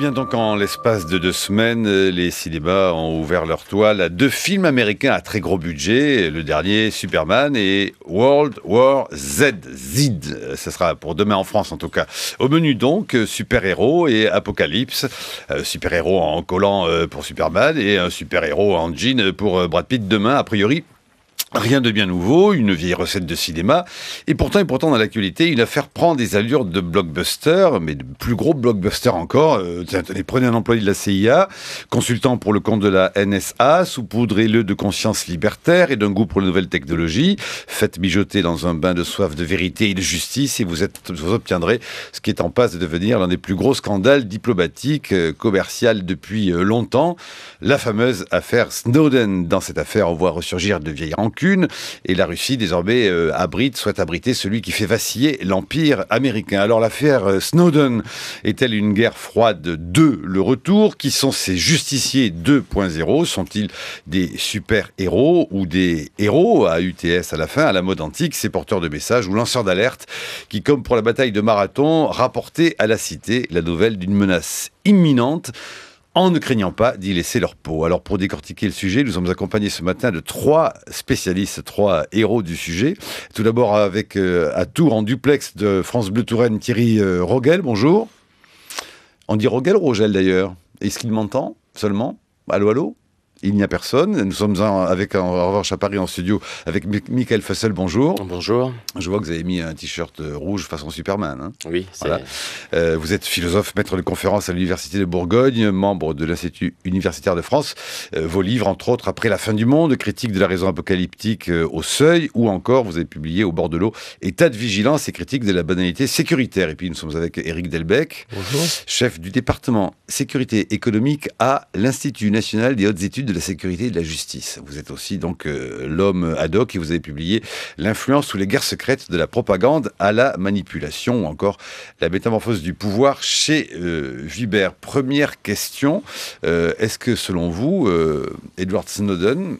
bien donc en l'espace de 2 semaines, les cinémas ont ouvert leurs toiles à 2 films américains à très gros budget. Le dernier, Superman, et World War Z. Ça sera pour demain en France en tout cas. Au menu donc, super-héros et apocalypse. Super-héros en collant pour Superman et un super-héros en jean pour Brad Pitt demain, a priori. Rien de bien nouveau, une vieille recette de cinéma. Et pourtant dans l'actualité, une affaire prend des allures de blockbuster, mais de plus gros blockbuster encore. Tenez, prenez un employé de la CIA, consultant pour le compte de la NSA, saupoudrez-le de conscience libertaire et d'un goût pour les nouvelles technologies. Faites mijoter dans un bain de soif de vérité et de justice et vous obtiendrez ce qui est en passe de devenir l'un des plus gros scandales diplomatiques, commerciaux depuis longtemps. La fameuse affaire Snowden. Dans cette affaire, on voit ressurgir de vieilles rancunes. Et la Russie, désormais, souhaite abriter celui qui fait vaciller l'Empire américain. Alors, l'affaire Snowden est-elle une guerre froide de le retour? Qui sont ces justiciers 2.0? Sont-ils des super-héros ou des héros à UTS à la fin, à la mode antique, ces porteurs de messages ou lanceurs d'alerte qui, comme pour la bataille de Marathon, rapportaient à la cité la nouvelle d'une menace imminente, en ne craignant pas d'y laisser leur peau. Alors pour décortiquer le sujet, nous sommes accompagnés ce matin de 3 spécialistes, 3 héros du sujet. Tout d'abord avec à Tours, en duplex de France Bleu Touraine, Thierry Rogel, bonjour. On dit Rogel ou Rogel d'ailleurs? Est-ce qu'il m'entend seulement? Allô, allô? Il n'y a personne. Nous sommes en revanche à Paris en studio avec Michael Fussel, bonjour. Bonjour. Je vois que vous avez mis un t-shirt rouge façon Superman. Hein. Oui, c'est... Voilà. Vous êtes philosophe, maître de conférences à l'Université de Bourgogne, membre de l'Institut universitaire de France. Vos livres, entre autres, Après la fin du monde, critique de la raison apocalyptique au seuil, ou encore, vous avez publié Au bord de l'eau, État de vigilance et critique de la banalité sécuritaire. Et puis nous sommes avec Éric Delbecq, bonjour, chef du département sécurité économique à l'Institut national des hautes études de la sécurité et de la justice. Vous êtes aussi donc l'homme ad hoc et vous avez publié L'influence ou les guerres secrètes de la propagande à la manipulation, ou encore La métamorphose du pouvoir chez Vibert. Première question, est-ce que selon vous, Edward Snowden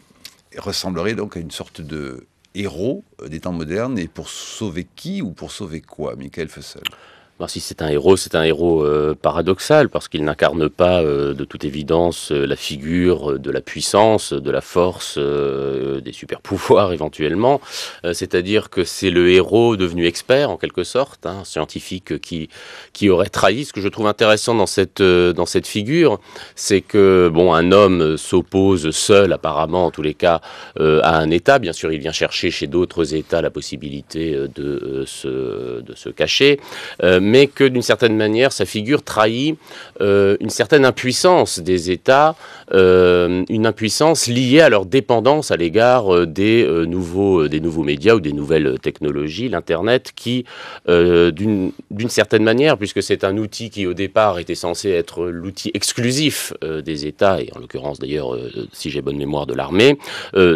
ressemblerait donc à une sorte de héros des temps modernes, et pour sauver qui ou pour sauver quoi, Michael Fussel? Alors, si c'est un héros paradoxal, parce qu'il n'incarne pas de toute évidence la figure de la puissance, de la force, des super-pouvoirs éventuellement. C'est-à-dire que c'est le héros devenu expert, en quelque sorte, un scientifique qui aurait trahi. Ce que je trouve intéressant dans cette figure, c'est que un homme s'oppose seul, apparemment, en tous les cas, à un État. Bien sûr, il vient chercher chez d'autres États la possibilité de se cacher. Mais que d'une certaine manière, sa figure trahit une certaine impuissance des États, une impuissance liée à leur dépendance à l'égard des nouveaux médias ou des nouvelles technologies, l'Internet, qui, d'une certaine manière, puisque c'est un outil qui au départ était censé être l'outil exclusif des États, et en l'occurrence d'ailleurs, si j'ai bonne mémoire, de l'armée,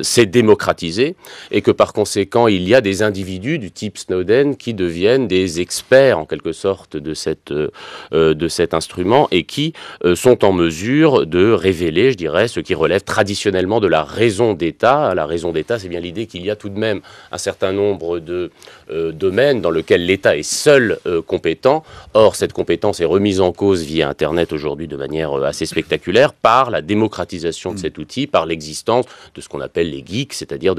s'est démocratisé, et que par conséquent, il y a des individus du type Snowden qui deviennent des experts, en quelque sorte, de cet instrument, et qui sont en mesure de révéler, je dirais, ce qui relève traditionnellement de la raison d'État. La raison d'État, c'est bien l'idée qu'il y a tout de même un certain nombre de domaines dans lesquels l'État est seul compétent. Or, cette compétence est remise en cause via Internet aujourd'hui de manière assez spectaculaire par la démocratisation de cet outil, par l'existence de ce qu'on appelle les geeks, c'est-à-dire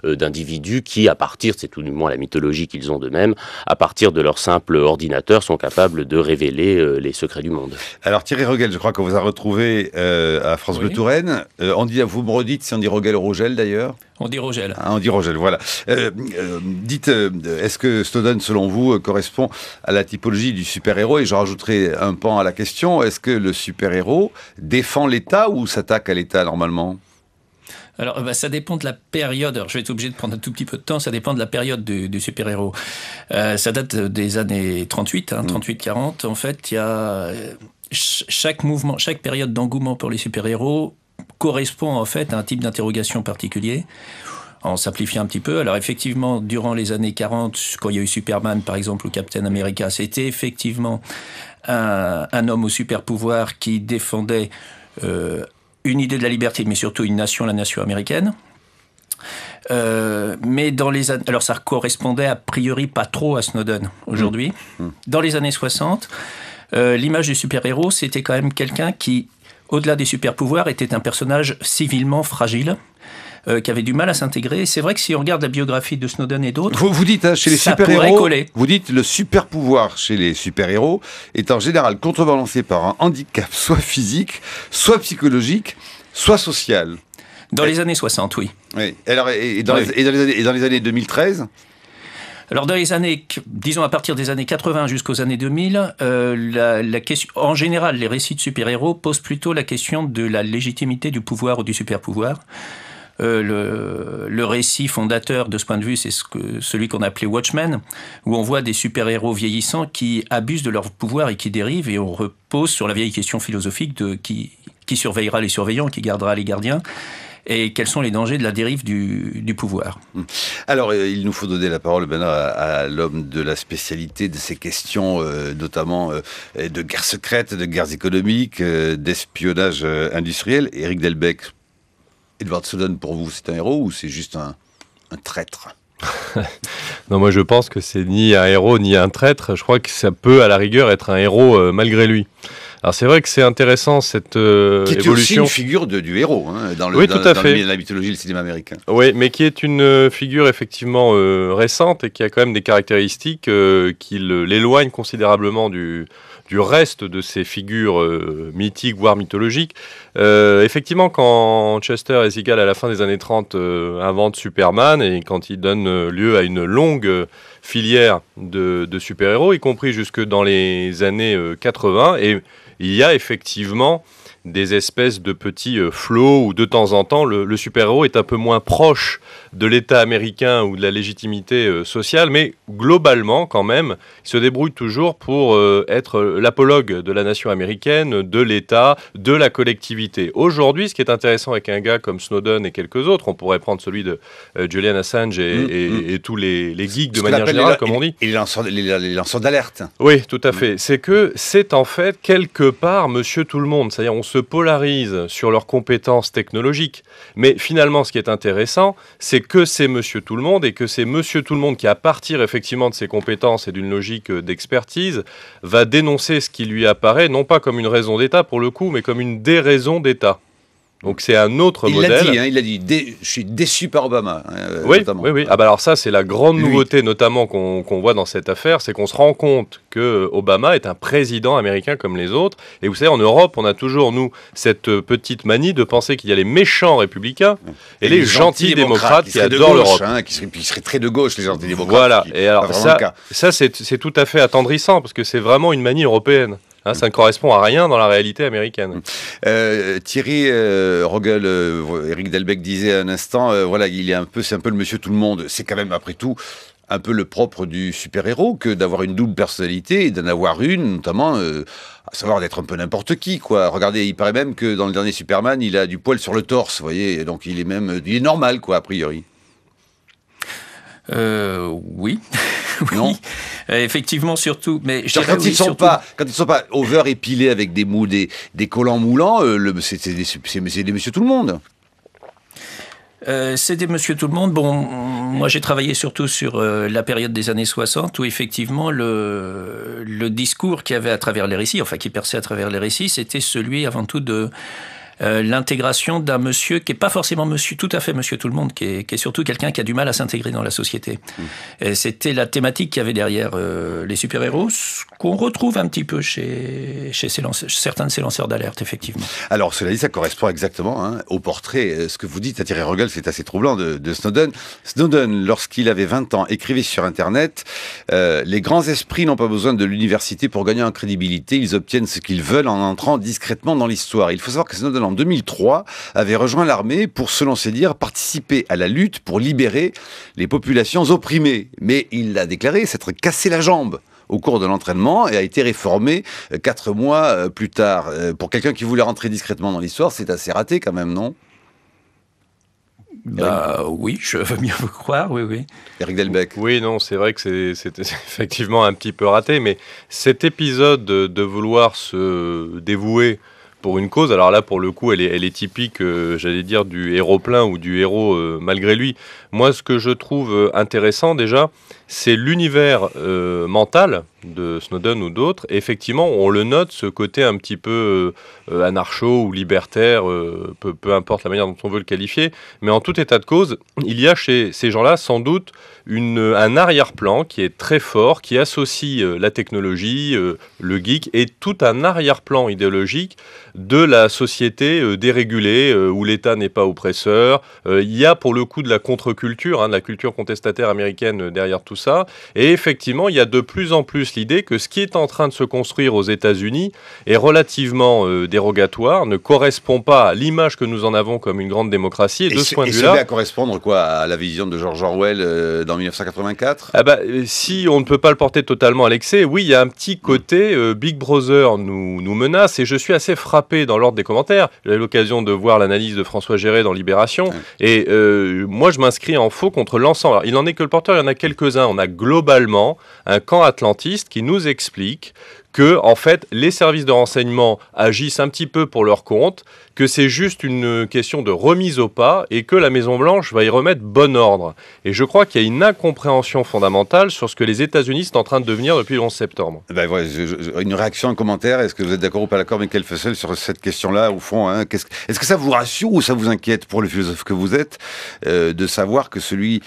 d'individus qui, à partir, c'est tout du moins la mythologie qu'ils ont d'eux-mêmes, à partir de leur simple ordinateur, sont capables de révéler les secrets du monde. Alors Thierry Rogel, je crois qu'on vous a retrouvé à France Bleu Touraine. Vous me redites si on dit Rogel ou Rogel d'ailleurs? On dit Rogel. On dit Rogel, voilà. Dites, est-ce que Snowden, selon vous, correspond à la typologie du super-héros? Et je rajouterai un pan à la question, est-ce que le super-héros défend l'État ou s'attaque à l'État normalement? Alors, ça dépend de la période. Alors, je vais être obligé de prendre un tout petit peu de temps. Ça dépend de la période du super-héros. Ça date des années 38, 38-40. En fait, il y a chaque mouvement, chaque période d'engouement pour les super-héros correspond en fait à un type d'interrogation particulier. En simplifiant un petit peu, alors effectivement, durant les années 40, quand il y a eu Superman, par exemple, ou Captain America, c'était effectivement un homme au super-pouvoir qui défendait une idée de la liberté, mais surtout une nation, la nation américaine. Mais dans les années... Alors ça correspondait a priori pas trop à Snowden aujourd'hui. Dans les années 60, l'image du super-héros, c'était quand même quelqu'un qui, au-delà des super-pouvoirs, était un personnage civilement fragile, qui avait du mal à s'intégrer. C'est vrai que si on regarde la biographie de Snowden et d'autres, vous dites, hein, chez les ça pourrait super-héros, coller. vous dites le super-pouvoir chez les super-héros est en général contrebalancé par un handicap soit physique, soit psychologique, soit social. Dans les années 60, oui. Oui. Alors, et dans les années 2013 ? Alors dans les années, disons à partir des années 80 jusqu'aux années 2000, la question, en général, les récits de super-héros posent plutôt la question de la légitimité du pouvoir ou du super-pouvoir. Le récit fondateur de ce point de vue, c'est celui qu'on appelait Watchmen, où on voit des super-héros vieillissants qui abusent de leur pouvoir et qui dérivent, et on repose sur la vieille question philosophique de qui surveillera les surveillants, qui gardera les gardiens, et quels sont les dangers de la dérive du pouvoir. Alors, il nous faut donner la parole maintenant à l'homme de la spécialité de ces questions, notamment de guerres secrètes, de guerres économiques, d'espionnage industriel. Éric Delbecq, Edward Snowden, pour vous, c'est un héros ou c'est juste un traître ? Non, moi je pense que c'est ni un héros ni un traître. Je crois que ça peut à la rigueur être un héros malgré lui. Alors c'est vrai que c'est intéressant cette évolution. Qui est aussi une figure du héros dans la mythologie et le cinéma américain. Oui, mais qui est une figure effectivement récente et qui a quand même des caractéristiques qui l'éloignent considérablement du reste de ces figures mythiques, voire mythologiques. Effectivement, quand Chester Hezigal, à la fin des années 30, invente Superman, et quand il donne lieu à une longue filière de super-héros, y compris jusque dans les années 80, et il y a effectivement des espèces de petits flots où de temps en temps le super-héros est un peu moins proche de l'État américain ou de la légitimité sociale, mais globalement quand même, il se débrouille toujours pour être l'apologue de la nation américaine, de l'État, de la collectivité. Aujourd'hui, ce qui est intéressant avec un gars comme Snowden et quelques autres, on pourrait prendre celui de Julian Assange et tous les geeks de manière générale, comme on dit. Et les lanceurs d'alerte. Oui, tout à fait. C'est que c'est en fait quelque part Monsieur Tout-le-Monde, c'est-à-dire on se polarise sur leurs compétences technologiques. Mais finalement, ce qui est intéressant, c'est que c'est Monsieur Tout-le-Monde et que c'est Monsieur Tout-le-Monde qui, à partir effectivement de ses compétences et d'une logique d'expertise, va dénoncer ce qui lui apparaît, non pas comme une raison d'État pour le coup, mais comme une déraison d'État. Donc c'est un autre modèle. Il l'a dit, je suis déçu par Obama. Oui. Ah bah alors ça, c'est la grande nouveauté notamment qu'on voit dans cette affaire, c'est qu'on se rend compte que Obama est un président américain comme les autres. Et vous savez, en Europe, on a toujours, nous, cette petite manie de penser qu'il y a les méchants républicains et les gentils démocrates qui adorent l'Europe. Qui seraient très de gauche, les gentils démocrates. Voilà, et alors ça c'est tout à fait attendrissant, parce que c'est vraiment une manie européenne. Ça ne correspond à rien dans la réalité américaine. Thierry Rogel, Éric Delbecq disait un instant, c'est un peu le Monsieur Tout-le-Monde. C'est quand même, après tout, un peu le propre du super-héros que d'avoir une double personnalité et d'en avoir une, notamment, à savoir d'être un peu n'importe qui, quoi. Regardez, il paraît même que dans le dernier Superman, il a du poil sur le torse, vous voyez, donc il est normal, quoi, a priori. Oui. Non. Effectivement, surtout. Mais quand ils sont pas over épilés avec des collants moulants, c'est des Monsieur Tout-le-Monde. C'est des Monsieur Tout-le-Monde. Bon, moi j'ai travaillé surtout sur la période des années 60 où effectivement le discours qu'il y avait à travers les récits, enfin qui perçait à travers les récits, c'était celui avant tout de l'intégration d'un monsieur qui n'est pas forcément tout à fait Monsieur Tout-le-Monde, qui est surtout quelqu'un qui a du mal à s'intégrer dans la société. Et c'était la thématique qu'il y avait derrière les super-héros, qu'on retrouve un petit peu chez certains de ces lanceurs d'alerte, effectivement. Alors, cela dit, ça correspond exactement au portrait. Ce que vous dites à Thierry Rogel, c'est assez troublant de Snowden. Snowden, lorsqu'il avait 20 ans, écrivait sur Internet « Les grands esprits n'ont pas besoin de l'université pour gagner en crédibilité. Ils obtiennent ce qu'ils veulent en entrant discrètement dans l'histoire. » Il faut savoir que Snowden, en 2003, avait rejoint l'armée pour, selon ses dires, participer à la lutte pour libérer les populations opprimées. Mais il a déclaré s'être cassé la jambe au cours de l'entraînement et a été réformé 4 mois plus tard. Pour quelqu'un qui voulait rentrer discrètement dans l'histoire, c'est assez raté quand même, non ? Oui, je veux bien vous croire, oui. Éric Delbecq. Oui, non, c'est vrai que c'est effectivement un petit peu raté, mais cet épisode de vouloir se dévouer pour une cause, alors là, pour le coup, elle est typique, j'allais dire, du héros plein ou du héros malgré lui. Moi, ce que je trouve intéressant, déjà, c'est l'univers mental de Snowden ou d'autres. Effectivement, on le note, ce côté un petit peu anarcho ou libertaire, peu importe la manière dont on veut le qualifier, mais en tout état de cause, il y a chez ces gens-là sans doute un arrière-plan qui est très fort, qui associe la technologie, le geek, et tout un arrière-plan idéologique de la société dérégulée, où l'État n'est pas oppresseur. Il y a pour le coup de la contre-culture, de la culture contestataire américaine derrière tout ça, et effectivement, il y a de plus en plus l'idée que ce qui est en train de se construire aux États-Unis est relativement dérogatoire, ne correspond pas à l'image que nous en avons comme une grande démocratie, et de ce point de vue-là... Et ça va correspondre quoi, à la vision de George Orwell dans 1984 ? Si on ne peut pas le porter totalement à l'excès, oui, il y a un petit côté Big Brother nous menace, et je suis assez frappé dans l'ordre des commentaires. J'ai eu l'occasion de voir l'analyse de François Géré dans Libération, et moi je m'inscris en faux contre l'ensemble. Alors, il n'en est que le porteur, il y en a quelques-uns. On a globalement un camp atlantiste qui nous explique que, en fait, les services de renseignement agissent un petit peu pour leur compte, que c'est juste une question de remise au pas et que la Maison-Blanche va y remettre bon ordre. Et je crois qu'il y a une incompréhension fondamentale sur ce que les États-Unis sont en train de devenir depuis le 11 septembre. Une réaction, un commentaire, est-ce que vous êtes d'accord ou pas d'accord, Michael Fussell, sur cette question-là, au fond, est-ce que ça vous rassure ou ça vous inquiète, pour le philosophe que vous êtes, de savoir que celui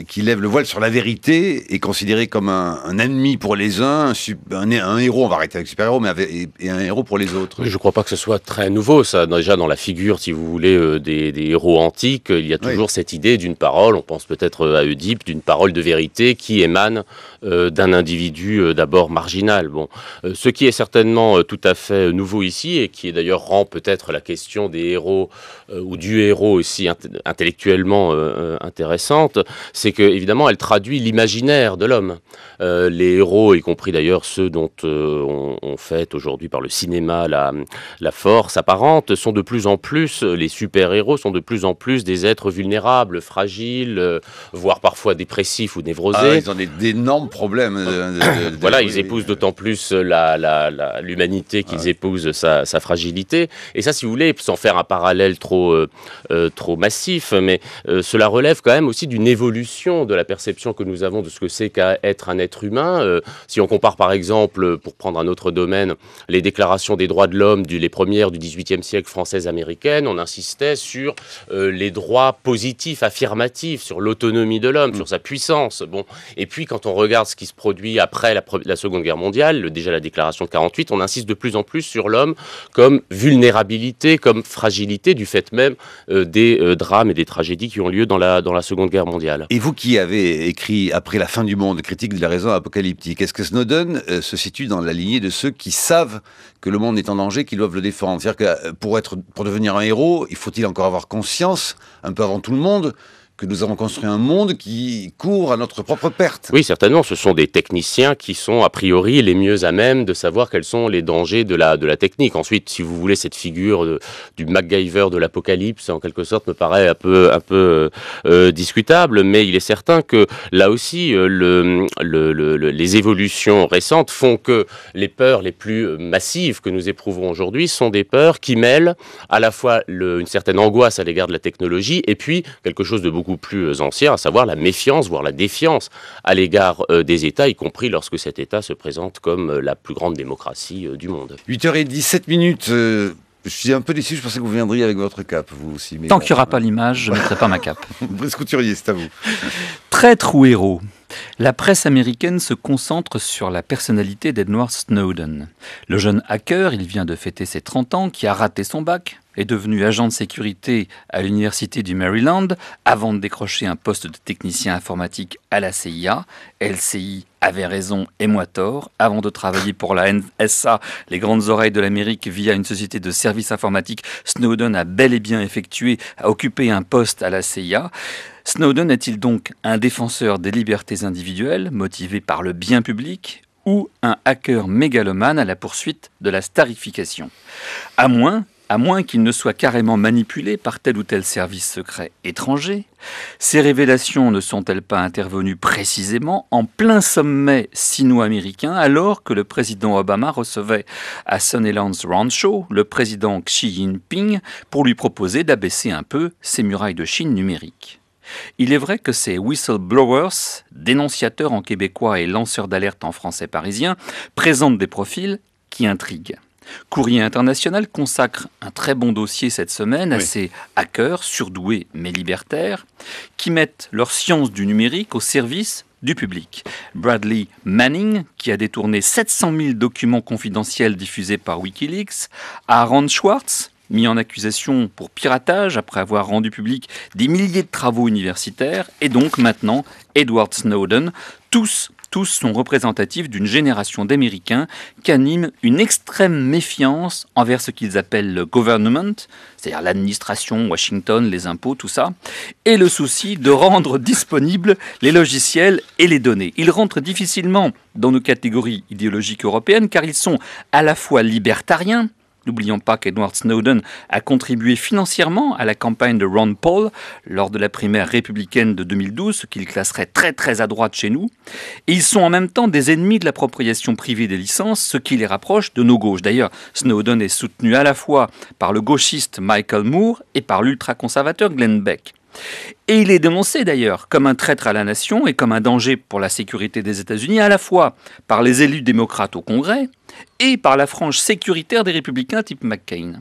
qui lève le voile sur la vérité est considéré comme un ennemi pour les uns, un héros, on va arrêter avec super-héros, mais et un héros pour les autres? Je ne crois pas que ce soit très nouveau, ça. Déjà, dans la figure, si vous voulez, des héros antiques, il y a toujours cette idée d'une parole, on pense peut-être à Oedipe, d'une parole de vérité qui émane d'un individu d'abord marginal. Bon, ce qui est certainement tout à fait nouveau ici, et qui d'ailleurs rend peut-être la question des héros ou du héros aussi intellectuellement intéressante, c'est que évidemment elle traduit l'imaginaire de l'homme. Les héros, y compris d'ailleurs ceux dont on fait aujourd'hui par le cinéma la force apparente, sont de plus en plus, les super-héros sont de plus en plus des êtres vulnérables, fragiles, voire parfois dépressifs ou névrosés. Ils ont d'énormes problèmes. Voilà, ils épousent d'autant plus l'humanité qu'ils épousent sa fragilité. Et ça, si vous voulez, sans faire un parallèle trop massif, mais cela relève quand même aussi d'une évolution de la perception que nous avons de ce que c'est qu'être un être humain. Si on compare par exemple, pour prendre un autre domaine, les déclarations des droits de l'homme, les premières du XVIIIe siècle françaises américaines, on insistait sur les droits positifs, affirmatifs, sur l'autonomie de l'homme, sur sa puissance. Bon. Et puis quand on regarde ce qui se produit après la Seconde Guerre mondiale, déjà la déclaration de 48, on insiste de plus en plus sur l'homme comme vulnérabilité, comme fragilité, du fait même des drames et des tragédies qui ont lieu dans la Seconde Guerre mondiale. Et vous qui avez écrit après la fin du monde, critique de la raison apocalyptique, est-ce que Snowden se situe dans la lignée de ceux qui savent que le monde est en danger, qu'ils doivent le défendre? C'est-à-dire que pour devenir un héros, il faut-il encore avoir conscience, un peu avant tout le monde, que nous avons construit un monde qui court à notre propre perte? Oui, certainement. Ce sont des techniciens qui sont a priori les mieux à même de savoir quels sont les dangers de la technique. Ensuite, si vous voulez, cette figure du MacGyver de l'apocalypse, en quelque sorte, me paraît un peu discutable, mais il est certain que là aussi, les évolutions récentes font que les peurs les plus massives que nous éprouvons aujourd'hui sont des peurs qui mêlent à la fois une certaine angoisse à l'égard de la technologie et puis quelque chose de beaucoup plus ancien, à savoir la méfiance, voire la défiance à l'égard des États, y compris lorsque cet État se présente comme la plus grande démocratie du monde. 8h17. Je suis un peu déçu, je pensais que vous viendriez avec votre cape, vous aussi. Mais tant qu'il n'y aura pas l'image, je ne mettrai pas ma cape. Brice Couturier, c'est à vous. Traître ou héros? La presse américaine se concentre sur la personnalité d'Edward Snowden. Le jeune hacker, il vient de fêter ses 30 ans, qui a raté son bac, est devenu agent de sécurité à l'université du Maryland avant de décrocher un poste de technicien informatique à la CIA. LCI avait raison et moi tort. Avant de travailler pour la NSA, les grandes oreilles de l'Amérique, via une société de services informatiques, Snowden a bel et bien occupé un poste à la CIA. Snowden est-il donc un défenseur des libertés individuelles, motivé par le bien public, ou un hacker mégalomane à la poursuite de la starification? À moins qu'il ne soit carrément manipulé par tel ou tel service secret étranger. Ces révélations ne sont-elles pas intervenues précisément en plein sommet sino-américain, alors que le président Obama recevait à Sunnylands Rancho le président Xi Jinping pour lui proposer d'abaisser un peu ses murailles de Chine numériques? Il est vrai que ces whistleblowers, dénonciateurs en québécois et lanceurs d'alerte en français parisien, présentent des profils qui intriguent. Courrier International consacre un très bon dossier cette semaine à ces hackers surdoués mais libertaires qui mettent leur science du numérique au service du public. Bradley Manning, qui a détourné 700 000 documents confidentiels diffusés par Wikileaks, Aaron Swartz, mis en accusation pour piratage après avoir rendu public des milliers de travaux universitaires, et donc maintenant Edward Snowden, tous sont représentatifs d'une génération d'Américains qui animent une extrême méfiance envers ce qu'ils appellent le government, c'est-à-dire l'administration, Washington, les impôts, tout ça, et le souci de rendre disponibles les logiciels et les données. Ils rentrent difficilement dans nos catégories idéologiques européennes car ils sont à la fois libertariens. N'oublions pas qu'Edward Snowden a contribué financièrement à la campagne de Ron Paul lors de la primaire républicaine de 2012, ce qu'il classerait très très à droite chez nous. Et ils sont en même temps des ennemis de l'appropriation privée des licences, ce qui les rapproche de nos gauches. D'ailleurs, Snowden est soutenu à la fois par le gauchiste Michael Moore et par l'ultra-conservateur Glenn Beck. Et il est dénoncé d'ailleurs comme un traître à la nation et comme un danger pour la sécurité des États-Unis, à la fois par les élus démocrates au Congrès et par la frange sécuritaire des républicains type McCain.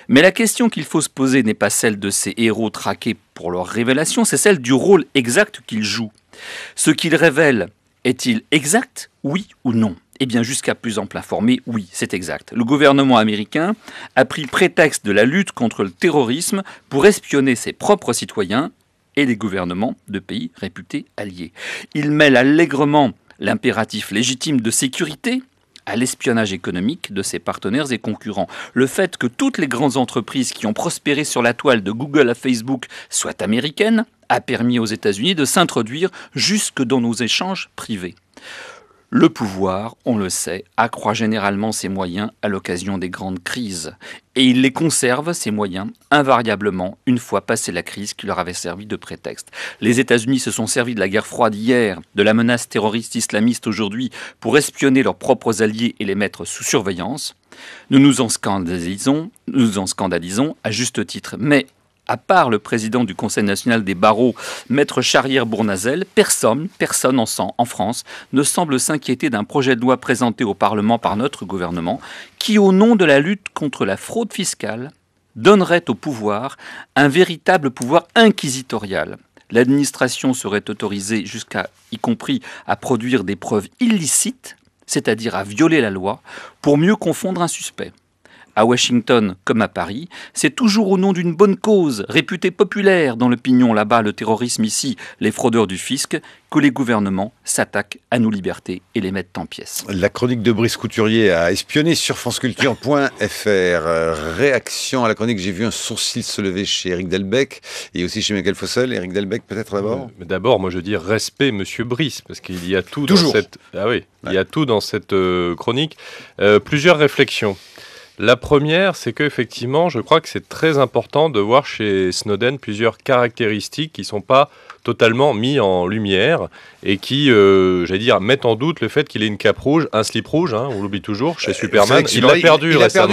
Mais la question qu'il faut se poser n'est pas celle de ces héros traqués pour leurs révélations, c'est celle du rôle exact qu'ils jouent. Ce qu'ils révèlent est-il exact, oui ou non ? Eh bien, jusqu'à plus ample informé, oui, c'est exact. Le gouvernement américain a pris prétexte de la lutte contre le terrorisme pour espionner ses propres citoyens et les gouvernements de pays réputés alliés. Il mêle allègrement l'impératif légitime de sécurité à l'espionnage économique de ses partenaires et concurrents. Le fait que toutes les grandes entreprises qui ont prospéré sur la toile de Google à Facebook soient américaines a permis aux États-Unis de s'introduire jusque dans nos échanges privés. Le pouvoir, on le sait, accroît généralement ses moyens à l'occasion des grandes crises. Et il les conserve, ces moyens, invariablement, une fois passée la crise qui leur avait servi de prétexte. Les États-Unis se sont servis de la guerre froide hier, de la menace terroriste islamiste aujourd'hui, pour espionner leurs propres alliés et les mettre sous surveillance. Nous nous en scandalisons à juste titre. Mais à part le président du Conseil national des barreaux, maître Charrière-Bournazel, personne en France ne semble s'inquiéter d'un projet de loi présenté au Parlement par notre gouvernement qui, au nom de la lutte contre la fraude fiscale, donnerait au pouvoir un véritable pouvoir inquisitorial. L'administration serait autorisée y compris à produire des preuves illicites, c'est-à-dire à violer la loi, pour mieux confondre un suspect. À Washington comme à Paris, c'est toujours au nom d'une bonne cause, réputée populaire dans l'opinion là-bas, le terrorisme ici, les fraudeurs du fisc, que les gouvernements s'attaquent à nos libertés et les mettent en pièces. La chronique de Brice Couturier a espionné sur franceculture.fr. Réaction à la chronique, j'ai vu un sourcil se lever chez Éric Delbecq et aussi chez Michael Fossel. Éric Delbecq, peut-être d'abord D'abord, moi je dis respect, monsieur Brice, parce qu'il y a tout toujours dans cette... Ah oui, il y a tout dans cette chronique. Plusieurs réflexions. La première, c'est qu'effectivement, je crois que c'est très important de voir chez Snowden plusieurs caractéristiques qui ne sont pas totalement mis en lumière et qui, j'allais dire, mettent en doute le fait qu'il ait une cape rouge, un slip rouge, hein, on l'oublie toujours, chez Superman. Il a perdu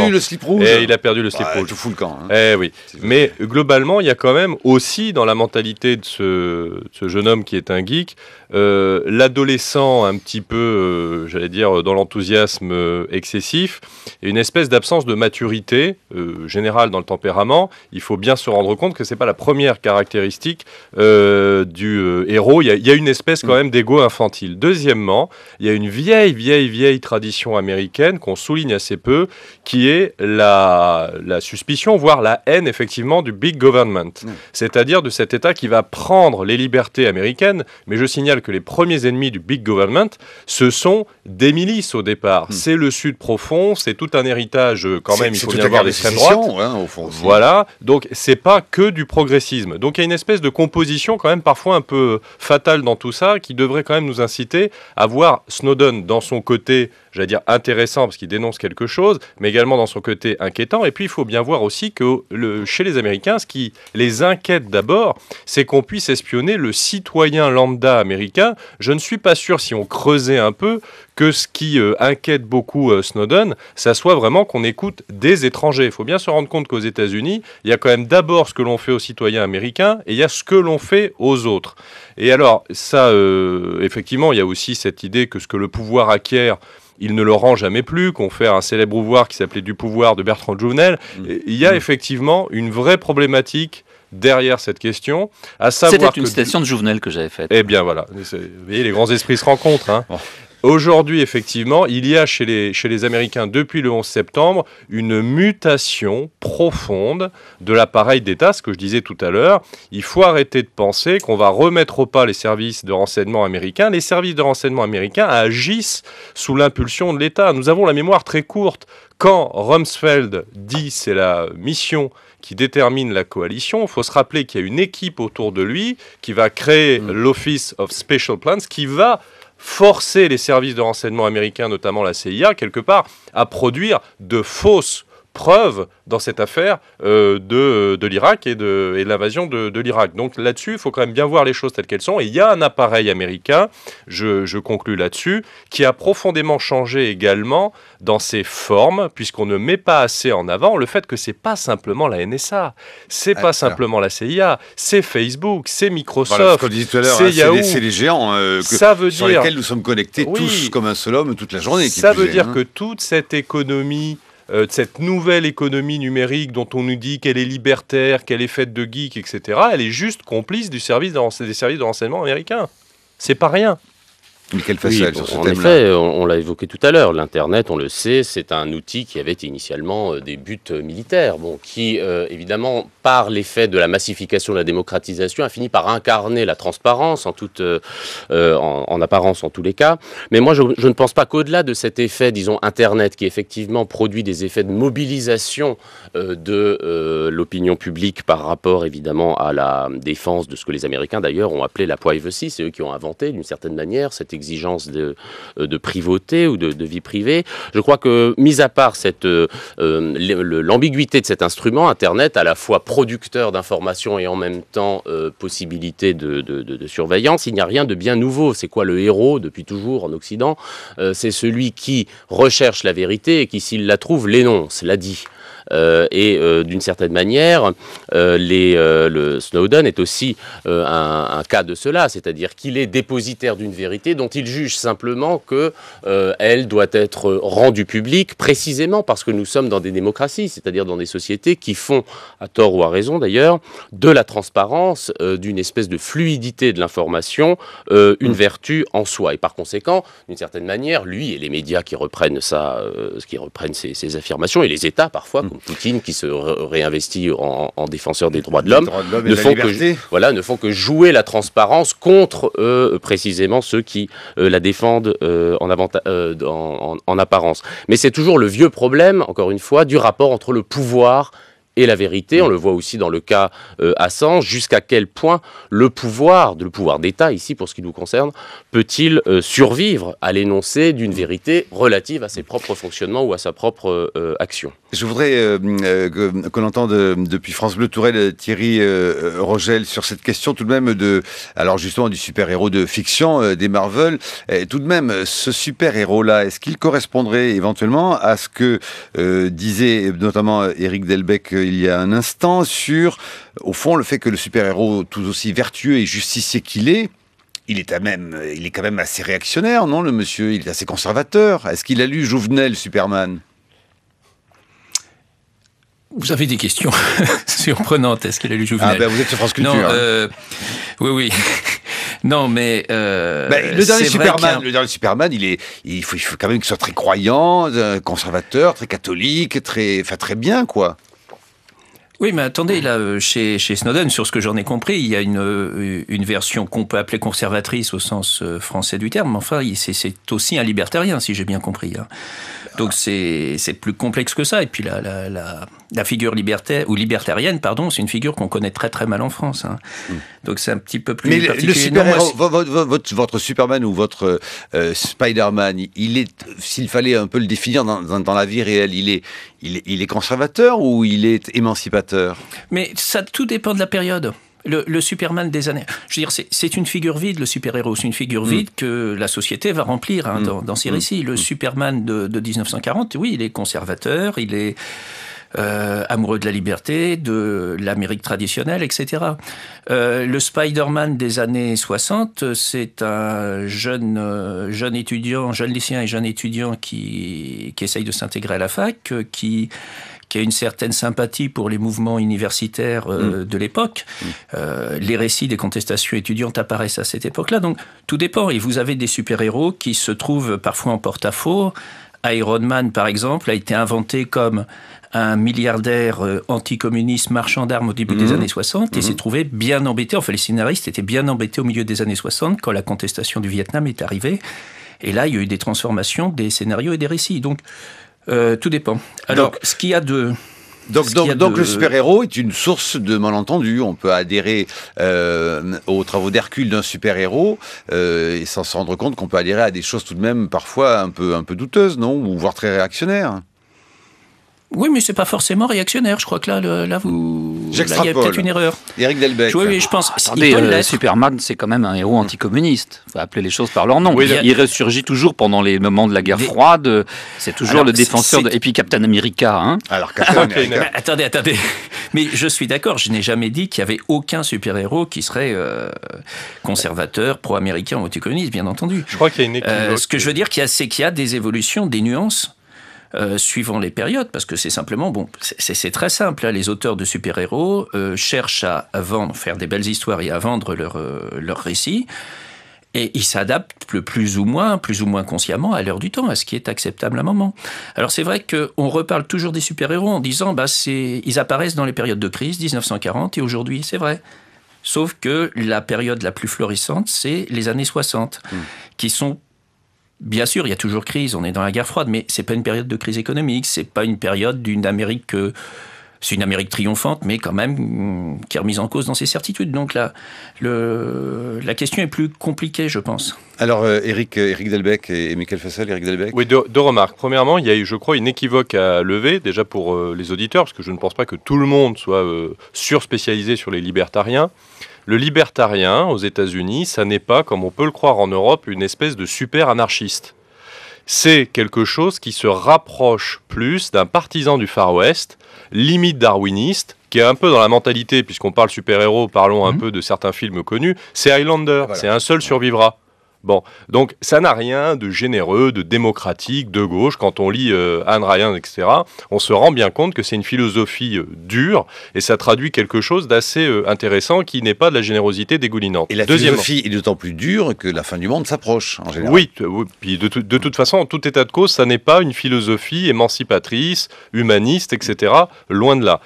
le slip rouge. Il a perdu le slip rouge. Tout fout le camp. Oui. Mais globalement, il y a quand même aussi dans la mentalité de ce jeune homme qui est un geek, l'adolescent un petit peu, j'allais dire, dans l'enthousiasme excessif, et une espèce d'absence de maturité générale dans le tempérament. Il faut bien se rendre compte que c'est pas la première caractéristique du héros. Il y a une espèce quand même d'ego infantile. Deuxièmement, il y a une vieille tradition américaine qu'on souligne assez peu, qui est la suspicion, voire la haine effectivement du big government. C'est-à-dire de cet État qui va prendre les libertés américaines, mais je signale que les premiers ennemis du big government, ce sont des milices au départ. C'est le Sud profond, c'est tout un héritage quand même, il faut bien voir l'extrême droite. Au fond, voilà, donc c'est pas que du progressisme. Donc il y a une espèce de composition quand même parfois un peu fatale dans tout ça, qui devrait quand même nous inciter à voir Snowden dans son côté, j'allais dire, intéressant parce qu'il dénonce quelque chose, mais également dans son côté inquiétant. Et puis, il faut bien voir aussi que chez les Américains, ce qui les inquiète d'abord, c'est qu'on puisse espionner le citoyen lambda américain. Je ne suis pas sûr, si on creusait un peu, que ce qui inquiète beaucoup Snowden, ça soit vraiment qu'on écoute des étrangers. Il faut bien se rendre compte qu'aux États-Unis, il y a quand même d'abord ce que l'on fait aux citoyens américains et il y a ce que l'on fait aux autres. Et alors, ça, effectivement, il y a aussi cette idée que ce que le pouvoir acquiert, il ne le rend jamais plus, confère un célèbre ouvrage qui s'appelait Du pouvoir de Bertrand Jouvenel. Il y a effectivement une vraie problématique derrière cette question, à savoir C'était une citation de Jouvenel que j'avais faite. Eh bien voilà, vous voyez, les grands esprits se rencontrent. Hein. Oh. Aujourd'hui, effectivement, il y a chez les Américains, depuis le 11 septembre, une mutation profonde de l'appareil d'État, ce que je disais tout à l'heure. Il faut arrêter de penser qu'on va remettre au pas les services de renseignement américains. Les services de renseignement américains agissent sous l'impulsion de l'État. Nous avons la mémoire très courte. Quand Rumsfeld dit c'est la mission qui détermine la coalition, il faut se rappeler qu'il y a une équipe autour de lui qui va créer l'Office of Special Plans, qui va forcer les services de renseignement américains, notamment la CIA, quelque part, à produire de fausses preuves dans cette affaire de l'Irak et de l'invasion de l'Irak. Donc là-dessus, il faut quand même bien voir les choses telles qu'elles sont. Et il y a un appareil américain, je conclus là-dessus, qui a profondément changé également dans ses formes, puisqu'on ne met pas assez en avant le fait que c'est pas simplement la NSA, c'est pas simplement la CIA, c'est Facebook, c'est Microsoft, voilà, ce qu'on disait tout à l'heure, c'est Yahoo. C'est les géants sur lesquels nous sommes connectés tous comme un seul homme toute la journée. Ça veut dire que toute cette économie, cette nouvelle économie numérique dont on nous dit qu'elle est libertaire, qu'elle est faite de geeks, etc., elle est juste complice des services de renseignement américains. C'est pas rien. Mais quelle facette sur ce thème-là. En effet, on l'a évoqué tout à l'heure, l'Internet, on le sait, c'est un outil qui avait initialement des buts militaires, qui, évidemment, par l'effet de la massification, de la démocratisation, a fini par incarner la transparence, en apparence en tous les cas. Mais moi, je ne pense pas qu'au-delà de cet effet, disons, Internet, qui effectivement produit des effets de mobilisation de l'opinion publique par rapport, évidemment, à la défense de ce que les Américains, d'ailleurs, ont appelé la privacy, c'est eux qui ont inventé, d'une certaine manière, cette exigence de privauté ou de vie privée. Je crois que, mis à part l'ambiguïté de cet instrument, Internet, à la fois producteur d'informations et en même temps possibilité de surveillance, il n'y a rien de bien nouveau. C'est quoi le héros depuis toujours en Occident ? C'est celui qui recherche la vérité et qui, s'il la trouve, l'énonce, l'a dit. D'une certaine manière, le Snowden est aussi un cas de cela, c'est-à-dire qu'il est dépositaire d'une vérité dont il juge simplement qu'elle doit être rendue publique, précisément parce que nous sommes dans des démocraties, c'est-à-dire dans des sociétés qui font, à tort ou à raison d'ailleurs, de la transparence, d'une espèce de fluidité de l'information, une vertu en soi. Et par conséquent, d'une certaine manière, lui et les médias qui reprennent ces affirmations, et les États parfois, comme Poutine qui se réinvestit en défenseur des droits de l'homme, ne font que jouer la transparence contre précisément ceux qui la défendent en apparence. Mais c'est toujours le vieux problème, encore une fois, du rapport entre le pouvoir et la vérité. On le voit aussi dans le cas Assange, jusqu'à quel point le pouvoir d'État, ici pour ce qui nous concerne, peut-il survivre à l'énoncé d'une vérité relative à ses propres fonctionnements ou à sa propre action. Je voudrais qu'on entende depuis France Bleu Tourelle Thierry Rogel sur cette question tout de même alors justement du super-héros de fiction des Marvel. Tout de même, ce super-héros-là, est-ce qu'il correspondrait éventuellement à ce que disait notamment Éric Delbecq il y a un instant sur, au fond, le fait que le super-héros, tout aussi vertueux et justicier qu'il est, il est quand même assez réactionnaire, non, le monsieur? Il est assez conservateur. Est-ce qu'il a lu Jouvenel, Superman? Vous avez des questions surprenantes. Est-ce qu'il a lu Jouvenel? Vous êtes sur France Culture. Non, oui. Non, mais le dernier Superman, il faut quand même qu'il soit très croyant, conservateur, très catholique, très bien, quoi. Oui, mais attendez, là, chez Snowden, sur ce que j'en ai compris, il y a une version qu'on peut appeler conservatrice au sens français du terme, mais enfin, c'est aussi un libertarien, si j'ai bien compris. Hein. Donc c'est plus complexe que ça. Et puis la figure libertaire ou libertarienne, pardon, c'est une figure qu'on connaît très très mal en France. Hein. Donc c'est un petit peu plus. Mais particulier. le super-héros, votre Superman ou votre Spider-Man, s'il fallait un peu le définir dans la vie réelle, il est conservateur ou il est émancipateur? Mais ça tout dépend de la période. Le Superman des années... Je veux dire, c'est une figure vide, le super-héros. C'est une figure vide que la société va remplir dans ses récits. Le Superman de 1940, oui, il est conservateur, il est amoureux de la liberté, de l'Amérique traditionnelle, etc. Le Spider-Man des années 60, c'est un jeune étudiant, jeune lycéen et jeune étudiant qui essaye de s'intégrer à la fac, qui a une certaine sympathie pour les mouvements universitaires de l'époque. Les récits des contestations étudiantes apparaissent à cette époque-là. Donc, tout dépend. Et vous avez des super-héros qui se trouvent parfois en porte-à-faux. Iron Man, par exemple, a été inventé comme un milliardaire anticommuniste marchand d'armes au début des années 60 et s'est trouvé bien embêté. Enfin, les scénaristes étaient bien embêtés au milieu des années 60 quand la contestation du Vietnam est arrivée. Et là, il y a eu des transformations des scénarios et des récits. Donc, tout dépend. Alors, ce qu'il y a de... Donc le super-héros est une source de malentendus. On peut adhérer aux travaux d'Hercule d'un super-héros et sans se rendre compte qu'on peut adhérer à des choses tout de même parfois un peu douteuses, non? Ou voire très réactionnaires. Oui, mais c'est pas forcément réactionnaire. Je crois que là, il y a peut-être une erreur. Éric Delbecq. Oui, je pense. Attendez, Superman, c'est quand même un héros anticommuniste. Il faut appeler les choses par leur nom. Oui, il ressurgit toujours pendant les moments de la guerre froide. C'est toujours le défenseur Et puis Captain America. Hein. Alors, Captain America... Attendez. Mais je suis d'accord, je n'ai jamais dit qu'il y avait aucun super-héros qui serait conservateur, pro-américain ou anticommuniste, bien entendu. Je crois qu'il y a une équivoque. Ce que je veux dire, c'est qu'il y a des évolutions, des nuances. Suivant les périodes, parce que c'est simplement, c'est très simple, hein, les auteurs de super-héros cherchent à vendre, faire des belles histoires et à vendre leurs récits, et ils s'adaptent plus ou moins consciemment à l'heure du temps, à ce qui est acceptable à un moment. Alors c'est vrai qu'on reparle toujours des super-héros en disant, ils apparaissent dans les périodes de crise, 1940 et aujourd'hui, c'est vrai. Sauf que la période la plus florissante, c'est les années 60, qui sont... Bien sûr, il y a toujours crise, on est dans la guerre froide, mais c'est pas une période de crise économique, c'est pas une période d'une Amérique... c'est une Amérique triomphante, mais quand même qui est remise en cause dans ses certitudes. Donc là, la question est plus compliquée, je pense. Alors, Éric Delbecq et Michael Fessel, Éric Delbecq. Oui, deux remarques. Premièrement, il y a eu, je crois, une équivoque à lever, déjà pour les auditeurs, parce que je ne pense pas que tout le monde soit surspécialisé sur les libertariens. Le libertarien, aux États-Unis, ça n'est pas, comme on peut le croire en Europe, une espèce de super anarchiste. C'est quelque chose qui se rapproche plus d'un partisan du Far West, limite darwiniste, qui est un peu dans la mentalité, puisqu'on parle super-héros, parlons un peu de certains films connus, c'est Highlander, voilà. C'est un seul survivra. Bon, donc ça n'a rien de généreux, de démocratique, de gauche. Quand on lit Ayn Rand, etc., on se rend bien compte que c'est une philosophie dure et ça traduit quelque chose d'assez intéressant qui n'est pas de la générosité dégoulinante. Et la philosophie est d'autant plus dure que la fin du monde s'approche, en général. Oui, puis de toute façon, en tout état de cause, ça n'est pas une philosophie émancipatrice, humaniste, etc., loin de là.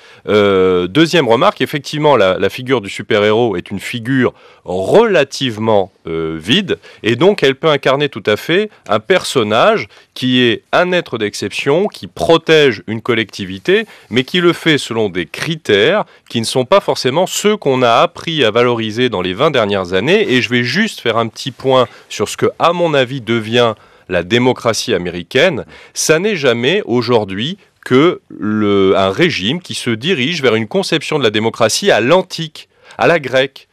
Deuxième remarque, effectivement, la figure du super-héros est une figure relativement vide, et donc elle peut incarner tout à fait un personnage qui est un être d'exception, qui protège une collectivité, mais qui le fait selon des critères qui ne sont pas forcément ceux qu'on a appris à valoriser dans les 20 dernières années. Et je vais juste faire un petit point sur ce que, à mon avis, devient la démocratie américaine. Ça n'est jamais aujourd'hui que un régime qui se dirige vers une conception de la démocratie à l'antique, à la grecque,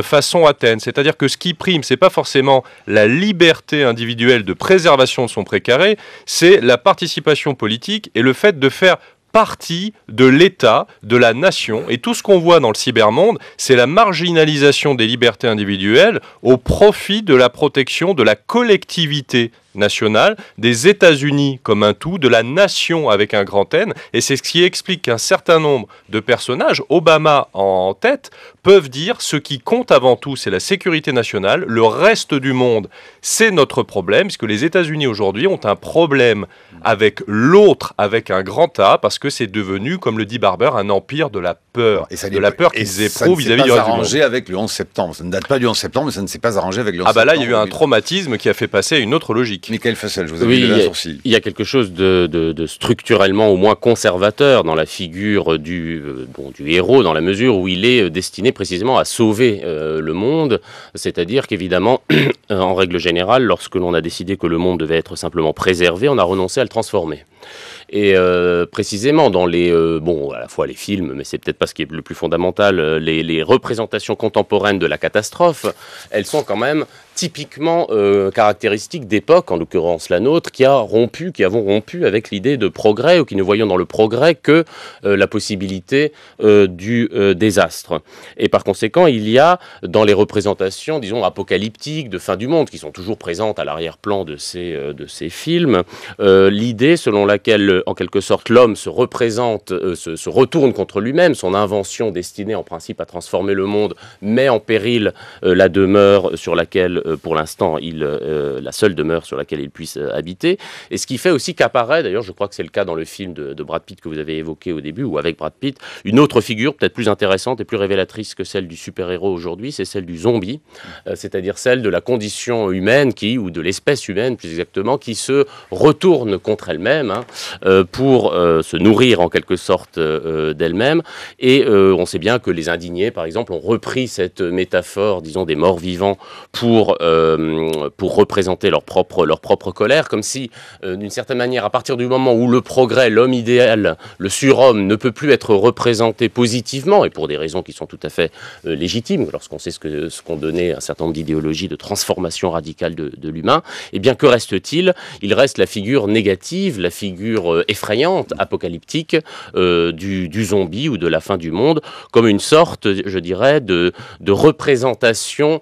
façon Athènes. C'est-à-dire que ce qui prime, c'est pas forcément la liberté individuelle de préservation de son précaré, c'est la participation politique et le fait de faire partie de l'État, de la nation. Et tout ce qu'on voit dans le cybermonde, c'est la marginalisation des libertés individuelles au profit de la protection de la collectivité nationale, des États-Unis comme un tout, de la nation avec un grand N. Et c'est ce qui explique qu'un certain nombre de personnages, Obama en tête, peuvent dire ce qui compte avant tout, c'est la sécurité nationale. Le reste du monde, c'est notre problème, puisque les États-Unis aujourd'hui ont un problème avec l'autre, avec un grand A, parce que c'est devenu, comme le dit Barber, un empire de la peur, de la peur qu'ils éprouvent vis-à-vis du reste du monde. Ça ne s'est pas arrangé avec le 11 septembre. Ça ne date pas du 11 septembre, mais ça ne s'est pas arrangé avec le 11 septembre. Ah bah là, il y a eu un traumatisme qui a fait passer à une autre logique. Michael Fassel, je vous ai mis un sourcil. Il y a quelque chose de structurellement au moins conservateur dans la figure du héros, dans la mesure où il est destiné précisément à sauver le monde. C'est-à-dire qu'évidemment, en règle générale, lorsque l'on a décidé que le monde devait être simplement préservé, on a renoncé à le transformer. Et précisément dans les à la fois les films, mais c'est peut-être pas ce qui est le plus fondamental, les représentations contemporaines de la catastrophe, elles sont quand même typiquement caractéristiques d'époque, en l'occurrence la nôtre, qui avons rompu avec l'idée de progrès, ou qui ne voyons dans le progrès que la possibilité du désastre. Et par conséquent, il y a dans les représentations, disons, apocalyptiques de fin du monde, qui sont toujours présentes à l'arrière-plan de ces films, l'idée selon laquelle, en quelque sorte, l'homme se représente, se retourne contre lui-même, son invention destinée en principe à transformer le monde, met en péril la demeure sur laquelle pour l'instant, la seule demeure sur laquelle il puisse habiter. Et ce qui fait aussi qu'apparaît, d'ailleurs, je crois que c'est le cas dans le film de Brad Pitt que vous avez évoqué au début, ou avec Brad Pitt, une autre figure peut-être plus intéressante et plus révélatrice que celle du super-héros aujourd'hui, c'est celle du zombie, c'est-à-dire celle de la condition humaine, ou de l'espèce humaine plus exactement, qui se retourne contre elle-même pour se nourrir en quelque sorte d'elle-même. Et on sait bien que les indignés, par exemple, ont repris cette métaphore, disons, des morts vivants pour représenter leur propre colère, comme si, d'une certaine manière, à partir du moment où le progrès, l'homme idéal, le surhomme ne peut plus être représenté positivement, et pour des raisons qui sont tout à fait légitimes, lorsqu'on sait ce qu'ont donné un certain nombre d'idéologies de transformation radicale de l'humain, eh bien, que reste-t-il ? Il reste la figure négative, la figure effrayante, apocalyptique du zombie ou de la fin du monde, comme une sorte, je dirais, de représentation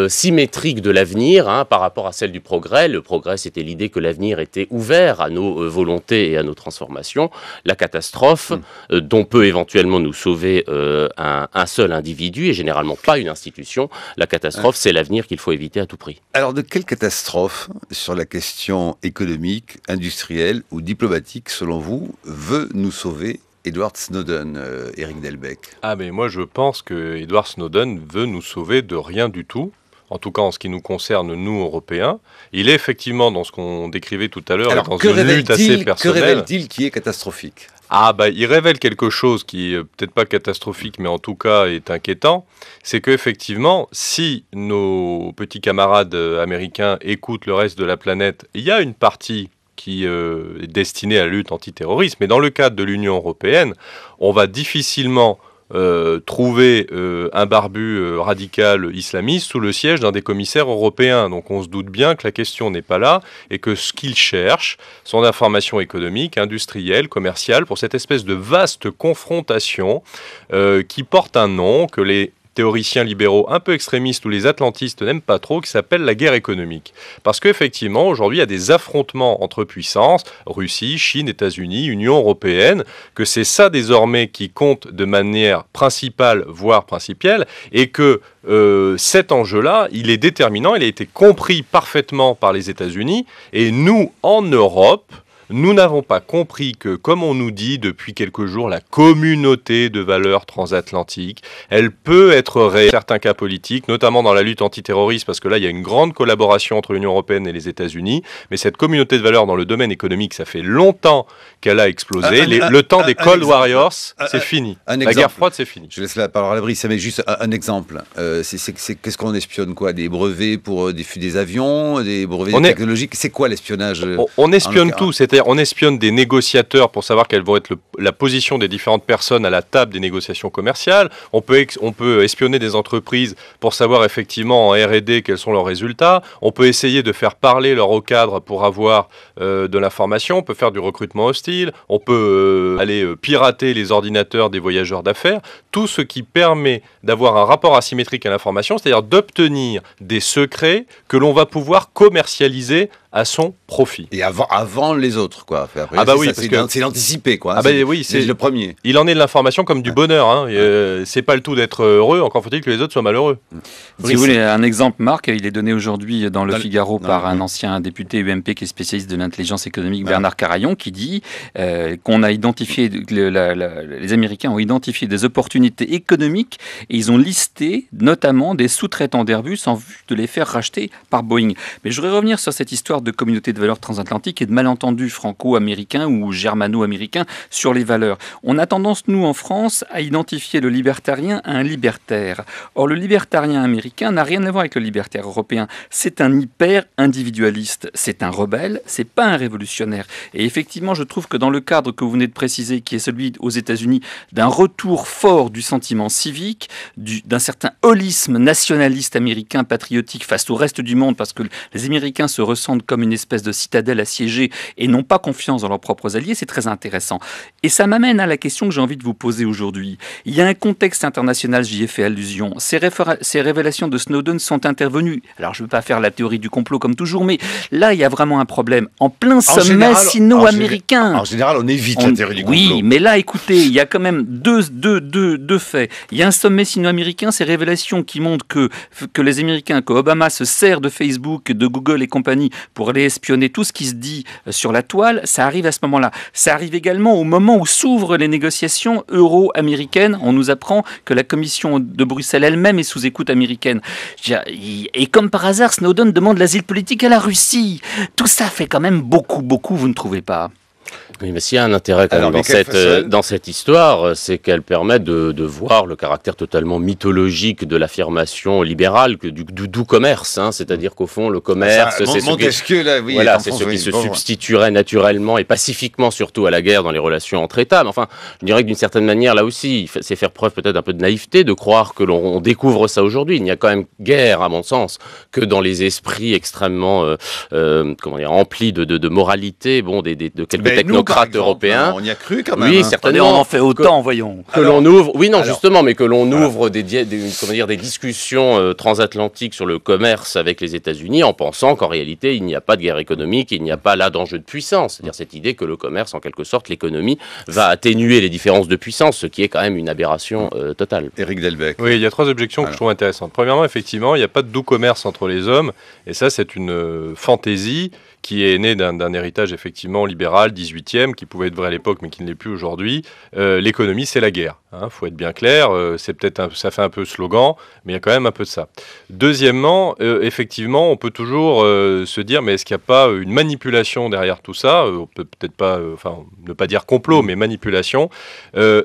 symétrique de l'avenir par rapport à celle du progrès. Le progrès, c'était l'idée que l'avenir était ouvert à nos volontés et à nos transformations. La catastrophe, dont peut éventuellement nous sauver un seul individu, et généralement pas une institution, la catastrophe, c'est l'avenir qu'il faut éviter à tout prix. Alors, de quelle catastrophe, sur la question économique, industrielle ou diplomatique, selon vous, veut nous sauver Edward Snowden, Éric Delbecq? Ah, mais moi, je pense que Edward Snowden veut nous sauver de rien du tout. En tout cas, en ce qui nous concerne, nous, Européens. Il est effectivement dans ce qu'on décrivait tout à l'heure, dans une lutte assez personnelle. Que révèle-t-il qui est catastrophique ? Ah, il révèle quelque chose qui est peut-être pas catastrophique, mais en tout cas est inquiétant. C'est qu'effectivement, si nos petits camarades américains écoutent le reste de la planète, il y a une partie qui est destinée à la lutte antiterroriste. Mais dans le cadre de l'Union européenne, on va difficilement trouver un barbu radical islamiste sous le siège d'un des commissaires européens. Donc on se doute bien que la question n'est pas là et que ce qu'il cherche sont d'informations économiques, industrielles, commerciales, pour cette espèce de vaste confrontation qui porte un nom que les théoriciens libéraux un peu extrémistes ou les atlantistes n'aiment pas trop, qui s'appelle la guerre économique. Parce qu'effectivement, aujourd'hui, il y a des affrontements entre puissances, Russie, Chine, États-Unis, Union européenne, que c'est ça désormais qui compte de manière principale, voire principielle, et que cet enjeu-là, il est déterminant, il a été compris parfaitement par les États-Unis, et nous, en Europe, nous n'avons pas compris que, comme on nous dit depuis quelques jours, la communauté de valeurs transatlantiques, elle peut être réelle dans certains cas politiques, notamment dans la lutte antiterroriste, parce que là, il y a une grande collaboration entre l'Union européenne et les États-Unis, mais cette communauté de valeurs dans le domaine économique, ça fait longtemps qu'elle a explosé. Le temps des Cold Warriors, c'est fini. La guerre froide, c'est fini. Je laisse la parole à l'abri, ça met juste un exemple. Qu'est-ce qu'on espionne, quoi? Des brevets pour des avions, des brevets technologiques? C'est quoi l'espionnage? On espionne tout, c'est-à-dire on espionne des négociateurs pour savoir quelle va être la position des différentes personnes à la table des négociations commerciales. On peut espionner des entreprises pour savoir effectivement en R&D quels sont leurs résultats. On peut essayer de faire parler leurs hauts cadres pour avoir de l'information. On peut faire du recrutement hostile. On peut aller pirater les ordinateurs des voyageurs d'affaires. Tout ce qui permet d'avoir un rapport asymétrique à l'information, c'est-à-dire d'obtenir des secrets que l'on va pouvoir commercialiser à son profit. Et avant les autres, quoi. Après, c'est l'anticipé, quoi. C'est le premier. Il en est de l'information comme du bonheur. Hein. C'est pas le tout d'être heureux, encore faut-il que les autres soient malheureux. Si vous voulez un exemple, Marc, il est donné aujourd'hui dans Le Figaro par un ancien député UMP qui est spécialiste de l'intelligence économique, Bernard Carayon, qui dit qu'on a identifié, les Américains ont identifié des opportunités économiques et ils ont listé notamment des sous-traitants d'Airbus en vue de les faire racheter par Boeing. Mais je voudrais revenir sur cette histoire de communauté de valeurs transatlantiques et de malentendus franco-américains ou germano-américains sur les valeurs. On a tendance, nous, en France, à identifier le libertarien à un libertaire. Or, le libertarien américain n'a rien à voir avec le libertaire européen. C'est un hyper-individualiste. C'est un rebelle, c'est pas un révolutionnaire. Et effectivement, je trouve que dans le cadre que vous venez de préciser, qui est celui aux États-Unis, d'un retour fort du sentiment civique, d'un certain holisme nationaliste américain patriotique face au reste du monde, parce que les Américains se ressentent comme une espèce de citadelle assiégée et n'ont pas confiance dans leurs propres alliés, c'est très intéressant. Et ça m'amène à la question que j'ai envie de vous poser aujourd'hui. Il y a un contexte international, j'y ai fait allusion. Ces révélations de Snowden sont intervenues. Alors, je ne veux pas faire la théorie du complot comme toujours, mais là, il y a vraiment un problème. En plein sommet sino-américain. En général, on évite la théorie du complot. Oui, mais là, écoutez, il y a quand même deux faits. Il y a un sommet sino-américain, ces révélations qui montrent que les Américains, que Obama se sert de Facebook, de Google et compagnie pour aller espionner tout ce qui se dit sur la toile, ça arrive à ce moment-là. Ça arrive également au moment où s'ouvrent les négociations euro-américaines. On nous apprend que la commission de Bruxelles elle-même est sous écoute américaine. Et comme par hasard, Snowden demande l'asile politique à la Russie. Tout ça fait quand même beaucoup, vous ne trouvez pas ? Oui, mais s'il y a un intérêt quand même dans cette histoire, c'est qu'elle permet de voir le caractère totalement mythologique de l'affirmation libérale du doux commerce. Hein, c'est-à-dire qu'au fond, le commerce, c'est ce qui se substituerait naturellement et pacifiquement surtout à la guerre dans les relations entre États. Mais enfin, je dirais que d'une certaine manière, là aussi, c'est faire preuve peut-être un peu de naïveté de croire que l'on découvre ça aujourd'hui. Il n'y a quand même guère, à mon sens, que dans les esprits extrêmement emplis de moralité, de quelques technocrates européens. On y a cru quand même. Oui, certainement. On en fait autant, voyons. L'on ouvre. Oui, non, justement, mais que l'on ouvre des discussions transatlantiques sur le commerce avec les États-Unis en pensant qu'en réalité, il n'y a pas de guerre économique, il n'y a pas là d'enjeu de puissance. C'est-à-dire cette idée que le commerce, en quelque sorte, l'économie, va atténuer les différences de puissance, ce qui est quand même une aberration totale. Éric Delbecq. Oui, il y a 3 objections que je trouve intéressantes. Premièrement, effectivement, il n'y a pas de doux commerce entre les hommes, et ça, c'est une fantaisie qui est née d'un héritage effectivement libéral, 18e, qui pouvait être vrai à l'époque, mais qui ne l'est plus aujourd'hui. L'économie, c'est la guerre. Faut être bien clair. Ça fait un peu slogan, mais il y a quand même un peu de ça. Deuxièmement, effectivement, on peut toujours se dire, mais est-ce qu'il n'y a pas une manipulation derrière tout ça ? On peut peut-être pas, ne pas dire complot, mais manipulation.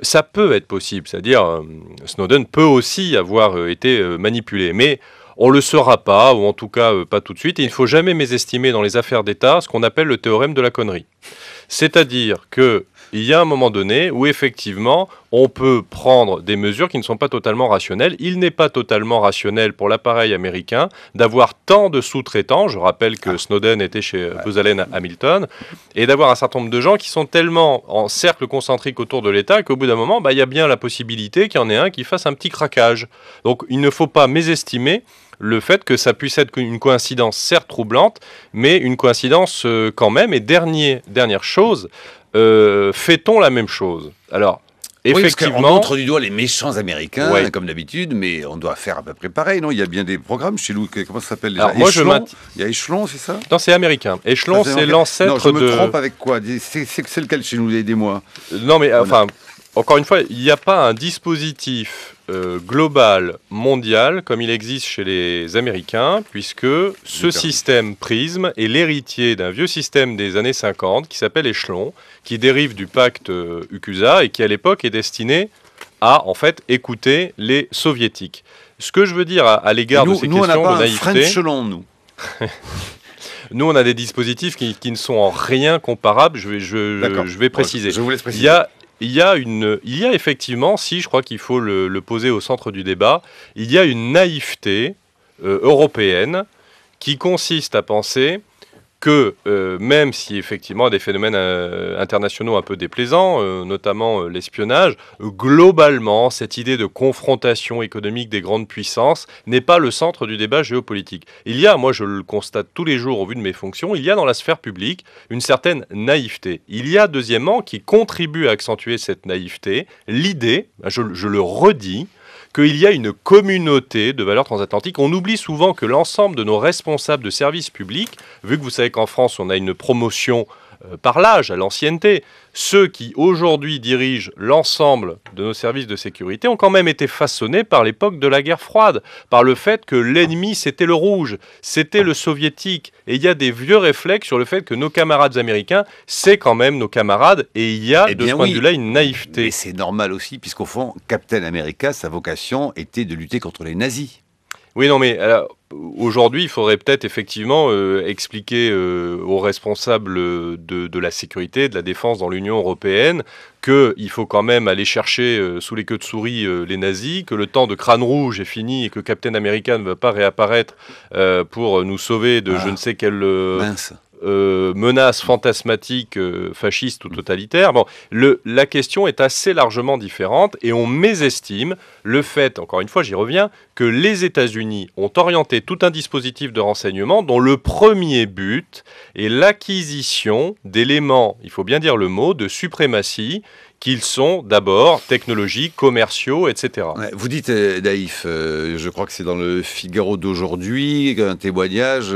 Ça peut être possible. C'est-à-dire, Snowden peut aussi avoir été manipulé, mais on ne le saura pas, ou en tout cas pas tout de suite. Et il ne faut jamais mésestimer dans les affaires d'État ce qu'on appelle le théorème de la connerie. C'est-à-dire qu'il y a un moment donné où effectivement on peut prendre des mesures qui ne sont pas totalement rationnelles. Il n'est pas totalement rationnel pour l'appareil américain d'avoir tant de sous-traitants. Je rappelle que Snowden était chez Booz Allen Hamilton, et d'avoir un certain nombre de gens qui sont tellement en cercle concentrique autour de l'État qu'au bout d'un moment, il y a bien la possibilité qu'il y en ait un qui fasse un petit craquage. Donc il ne faut pas mésestimer le fait que ça puisse être une coïncidence certes troublante, mais une coïncidence quand même. Et dernière chose, fait-on la même chose ? Alors, effectivement, on montre du doigt les méchants américains, comme d'habitude, mais on doit faire à peu près pareil, non ? Il y a bien des programmes chez nous, comment ça s'appelle déjà ? Il y a Échelon, c'est ça ? Non, c'est américain. Échelon, c'est l'ancêtre de... Non, je me trompe avec quoi ? C'est lequel chez nous ? Aidez-moi. Non, mais encore une fois, il n'y a pas un dispositif global, mondial, comme il existe chez les Américains, puisque ce système PRISM est l'héritier d'un vieux système des années 50 qui s'appelle Échelon, qui dérive du pacte UQSA et qui, à l'époque, est destiné à, en fait, écouter les soviétiques. Ce que je veux dire à l'égard de ces questions de naïveté... Nous, on n'a pas un French-Elon, nous. Nous, on a des dispositifs qui ne sont en rien comparables. Je vais préciser. Je vous laisse préciser. Il y a effectivement, je crois qu'il faut le poser au centre du débat, il y a une naïveté européenne qui consiste à penser que même si effectivement il y a des phénomènes internationaux un peu déplaisants, notamment l'espionnage, globalement cette idée de confrontation économique des grandes puissances n'est pas le centre du débat géopolitique. Il y a, moi je le constate tous les jours au vu de mes fonctions, il y a dans la sphère publique une certaine naïveté. Il y a deuxièmement qui contribue à accentuer cette naïveté, l'idée, je le redis, qu'il y a une communauté de valeurs transatlantiques. On oublie souvent que l'ensemble de nos responsables de services publics, vu que vous savez qu'en France, on a une promotion par l'âge, à l'ancienneté, ceux qui aujourd'hui dirigent l'ensemble de nos services de sécurité ont quand même été façonnés par l'époque de la guerre froide, par le fait que l'ennemi c'était le rouge, c'était le soviétique, et il y a des vieux réflexes sur le fait que nos camarades américains, c'est quand même nos camarades, et il y a de ce point de vue-là une naïveté. Et c'est normal aussi, puisqu'au fond, Captain America, sa vocation était de lutter contre les nazis. Oui, non, mais aujourd'hui, il faudrait peut-être effectivement expliquer aux responsables de la sécurité, de la défense dans l'Union européenne, qu'il faut quand même aller chercher sous les queues de souris les nazis, que le temps de Crâne Rouge est fini et que Captain America ne va pas réapparaître pour nous sauver de je ne sais quelle... menace fantasmatique fasciste ou totalitaire. Bon, la question est assez largement différente et on mésestime le fait, encore une fois j'y reviens, que les États-Unis ont orienté tout un dispositif de renseignement dont le premier but est l'acquisition d'éléments, il faut bien dire le mot, de suprématie, qu'ils sont d'abord technologiques, commerciaux, etc. Ouais, vous dites, Naïf, je crois que c'est dans le Figaro d'aujourd'hui, un témoignage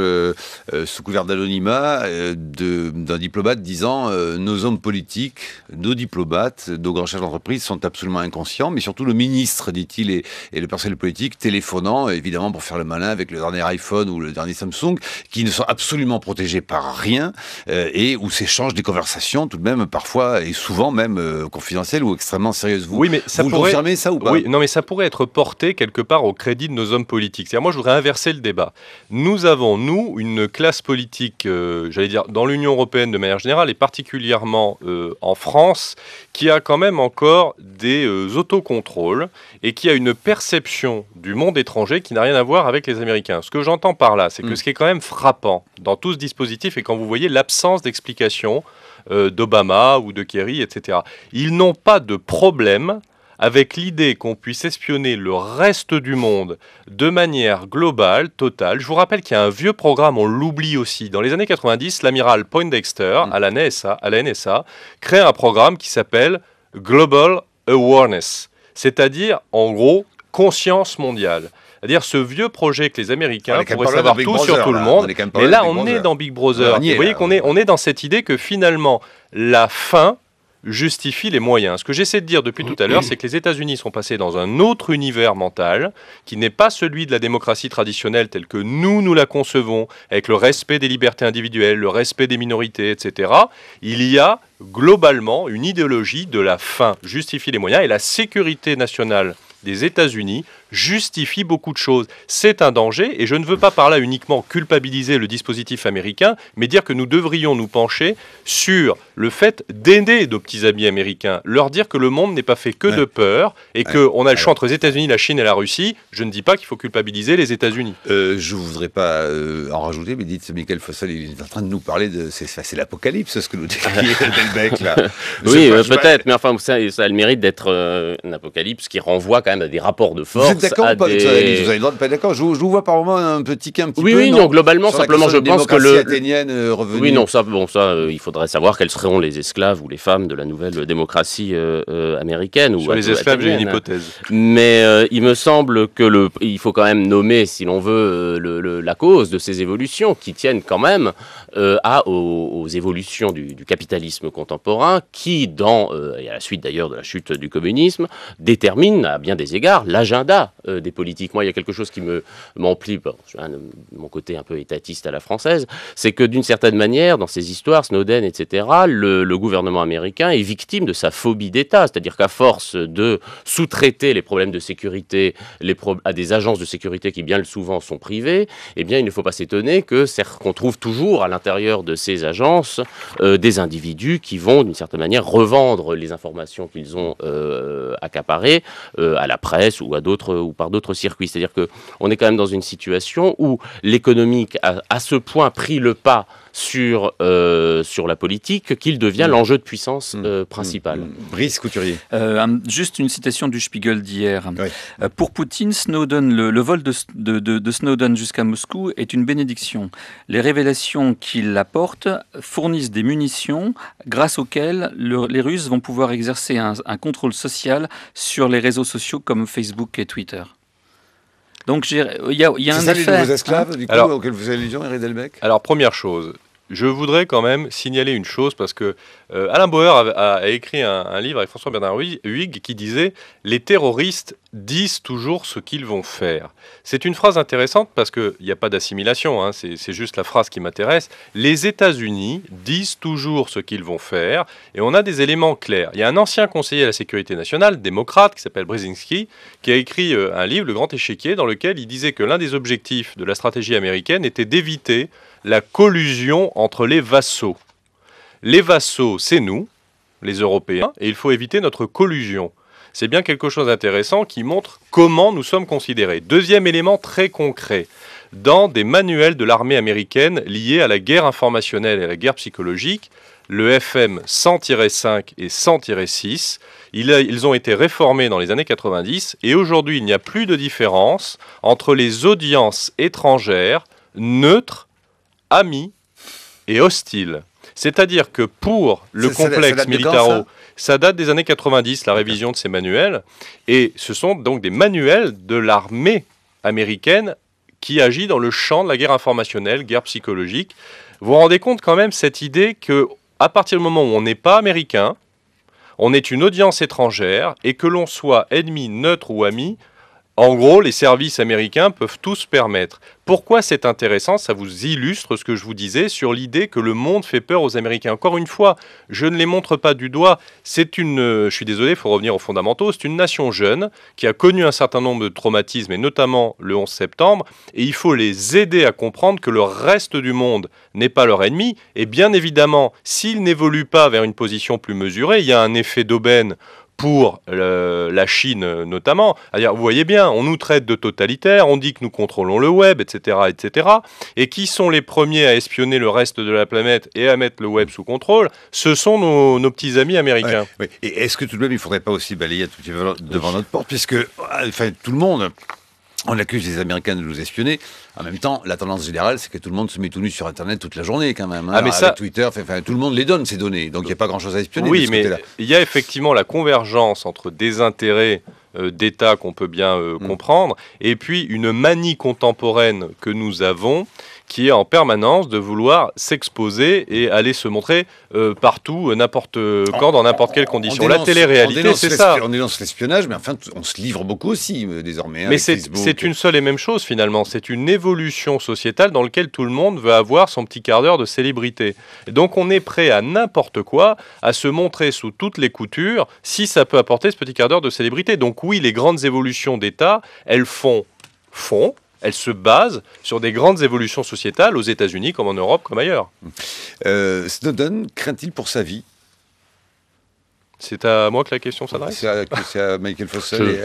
sous couvert d'anonymat d'un diplomate disant nos hommes politiques, nos diplomates, nos grands chefs d'entreprise sont absolument inconscients, mais surtout le ministre, dit-il, et le personnel politique téléphonant, évidemment, pour faire le malin avec le dernier iPhone ou le dernier Samsung, qui ne sont absolument protégés par rien, et où s'échangent des conversations tout de même parfois, et souvent même confidentielles ou extrêmement sérieuses. Oui, mais ça vous pourrait... confirmez ça ou pas? Oui, non, mais ça pourrait être porté quelque part au crédit de nos hommes politiques. C'est-à-dire, moi, je voudrais inverser le débat. Nous avons, nous, une classe politique, j'allais dire, dans l'Union européenne de manière générale, et particulièrement en France, qui a quand même encore des autocontrôles et qui a une perception du monde étranger qui n'a rien à voir avec les Américains. Ce que j'entends par là, c'est que ce qui est quand même frappant dans tout ce dispositif, et quand vous voyez l'absence d'explication d'Obama ou de Kerry, etc. Ils n'ont pas de problème avec l'idée qu'on puisse espionner le reste du monde de manière globale, totale. Je vous rappelle qu'il y a un vieux programme, on l'oublie aussi. Dans les années 90, l'amiral Poindexter, à la NSA, crée un programme qui s'appelle Global Awareness, c'est-à-dire, en gros, conscience mondiale. C'est-à-dire ce vieux projet que les Américains pourraient savoir tout sur tout le monde. Mais là, on est dans Big Brother. Vous voyez qu'on est dans cette idée que finalement, la fin justifie les moyens. Ce que j'essaie de dire depuis tout à l'heure, c'est que les États-Unis sont passés dans un autre univers mental qui n'est pas celui de la démocratie traditionnelle telle que nous la concevons, avec le respect des libertés individuelles, le respect des minorités, etc. Il y a globalement une idéologie de la fin justifie les moyens, et la sécurité nationale des États-Unis justifie beaucoup de choses. C'est un danger, et je ne veux pas par là uniquement culpabiliser le dispositif américain, mais dire que nous devrions nous pencher sur le fait d'aider nos petits amis américains, leur dire que le monde n'est pas fait que de peur, et qu'on a le choix entre les États-Unis, la Chine et la Russie. Je ne dis pas qu'il faut culpabiliser les États-Unis. Je ne voudrais pas en rajouter, mais dites, Michael Fossel, il est en train de nous parler de... C'est l'apocalypse, ce que nous décrit Delbecq, là. Oui, peut-être, mais enfin, ça a le mérite d'être un apocalypse qui renvoie quand même à des rapports de force. Vous êtes d'accord ou pas avec ça, Vous avez le droit de pas être d'accord. Je vous vois par moment un petit peu. Oui, non, globalement, simplement, je pense que le athénienne revenue. Oui, non, ça, il faudrait savoir quels seront les esclaves ou les femmes de la nouvelle démocratie américaine. Sur les esclaves, j'ai une hypothèse. Mais il me semble que il faut quand même nommer, si l'on veut, la cause de ces évolutions qui tiennent quand même aux évolutions du capitalisme contemporain, qui, et à la suite d'ailleurs de la chute du communisme, détermine à bien des égards l'agenda des politiques. Moi, il y a quelque chose qui m'emplit, mon côté un peu étatiste à la française, c'est que d'une certaine manière, dans ces histoires, Snowden, etc., le gouvernement américain est victime de sa phobie d'État, c'est-à-dire qu'à force de sous-traiter les problèmes de sécurité à des agences de sécurité qui bien souvent sont privées, eh bien, il ne faut pas s'étonner qu'on trouve toujours à l'intérieur de ces agences des individus qui vont, d'une certaine manière, revendre les informations qu'ils ont accaparées à la presse ou par d'autres circuits. C'est-à-dire qu'on est quand même dans une situation où l'économique a à ce point pris le pas sur la politique qu'il devient l'enjeu de puissance principal. Brice Couturier. Juste une citation du Spiegel d'hier. Oui. Pour Poutine, Snowden, le vol de Snowden jusqu'à Moscou est une bénédiction. Les révélations qu'il apporte fournissent des munitions grâce auxquelles les Russes vont pouvoir exercer un contrôle social sur les réseaux sociaux comme Facebook et Twitter. Donc il y a un effet. C'est ça les nouveaux esclaves, du coup, Alors, auxquels vous avez allusion, Eric Delbecq? Alors, première chose, je voudrais quand même signaler une chose parce que Alain Bauer a écrit un livre avec François-Bernard Huyghe qui disait « Les terroristes disent toujours ce qu'ils vont faire ». C'est une phrase intéressante parce qu'il n'y a pas d'assimilation, hein, c'est juste la phrase qui m'intéresse. Les États-Unis disent toujours ce qu'ils vont faire et on a des éléments clairs. Il y a un ancien conseiller à la sécurité nationale, démocrate, qui s'appelle Brzezinski, qui a écrit un livre, Le Grand Échiquier, dans lequel il disait que l'un des objectifs de la stratégie américaine était d'éviter la collusion entre les vassaux. Les vassaux, c'est nous, les Européens, et il faut éviter notre collusion. C'est bien quelque chose d'intéressant qui montre comment nous sommes considérés. Deuxième élément très concret. Dans des manuels de l'armée américaine liés à la guerre informationnelle et à la guerre psychologique, le FM 100-5 et 100-6, ils ont été réformés dans les années 90 et aujourd'hui il n'y a plus de différence entre les audiences étrangères, neutres, amis et hostiles. C'est-à-dire que pour le complexe militaro, ça date des années 90, la révision de ces manuels, et ce sont donc des manuels de l'armée américaine qui agit dans le champ de la guerre informationnelle, guerre psychologique. Vous vous rendez compte quand même cette idée que à partir du moment où on n'est pas américain, on est une audience étrangère, et que l'on soit ennemi, neutre ou ami, en gros, les services américains peuvent tout se permettre. Pourquoi c'est intéressant? Ça vous illustre ce que je vous disais sur l'idée que le monde fait peur aux Américains. Encore une fois, je ne les montre pas du doigt. Je suis désolé, il faut revenir aux fondamentaux. C'est une nation jeune qui a connu un certain nombre de traumatismes, et notamment le 11 septembre. Et il faut les aider à comprendre que le reste du monde n'est pas leur ennemi. Et bien évidemment, s'ils n'évoluent pas vers une position plus mesurée, il y a un effet d'aubaine pour la Chine notamment. C'est-à-dire, vous voyez bien, on nous traite de totalitaires, on dit que nous contrôlons le web, etc., etc. Et qui sont les premiers à espionner le reste de la planète et à mettre le web sous contrôle? Ce sont nos petits amis américains. Ouais. Et est-ce que tout de même, il ne faudrait pas aussi balayer tout petit peu devant notre porte, puisque tout le monde... On accuse les Américains de nous espionner. En même temps, la tendance générale, c'est que tout le monde se met tout nu sur Internet toute la journée, quand même. Hein. Mais ça, Twitter, tout le monde les donne, ces données. Donc, il n'y a pas grand-chose à espionner. Oui, mais il y a effectivement la convergence entre des intérêts d'État qu'on peut bien comprendre, et puis une manie contemporaine que nous avons, qui est en permanence de vouloir s'exposer et aller se montrer partout, n'importe quand, dans n'importe quelle condition. La télé-réalité, c'est ça. On dénonce l'espionnage, mais enfin, on se livre beaucoup aussi, désormais. Mais c'est une seule et même chose, finalement. C'est une évolution sociétale dans laquelle tout le monde veut avoir son petit quart d'heure de célébrité. Et donc, on est prêt à n'importe quoi, à se montrer sous toutes les coutures, si ça peut apporter ce petit quart d'heure de célébrité. Donc oui, les grandes évolutions d'État, elles elles se basent sur des grandes évolutions sociétales aux États-Unis, comme en Europe, comme ailleurs. Snowden craint-il pour sa vie? C'est à moi que la question s'adresse. C'est à Michael Fossel.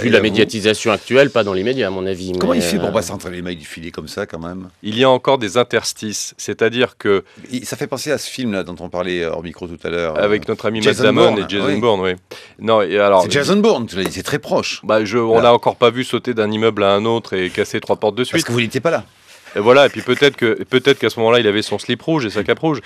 Vu la médiatisation actuelle, pas dans l'immédiat, à mon avis. Comment il fait pour pas s'entrer les mailles du filet comme ça, quand même? Il y a encore des interstices, c'est-à-dire que... Ça fait penser à ce film-là dont on parlait hors micro tout à l'heure. Avec notre ami Matt Damon et Jason Bourne, oui. Non, et alors, c'est Jason Bourne, tu l'as dit, c'est très proche. On n'a encore pas vu sauter d'un immeuble à un autre et casser 3 portes de suite. Parce que vous n'étiez pas là. Et voilà, et puis peut-être qu'à ce moment-là, il avait son slip rouge et sa cape rouge.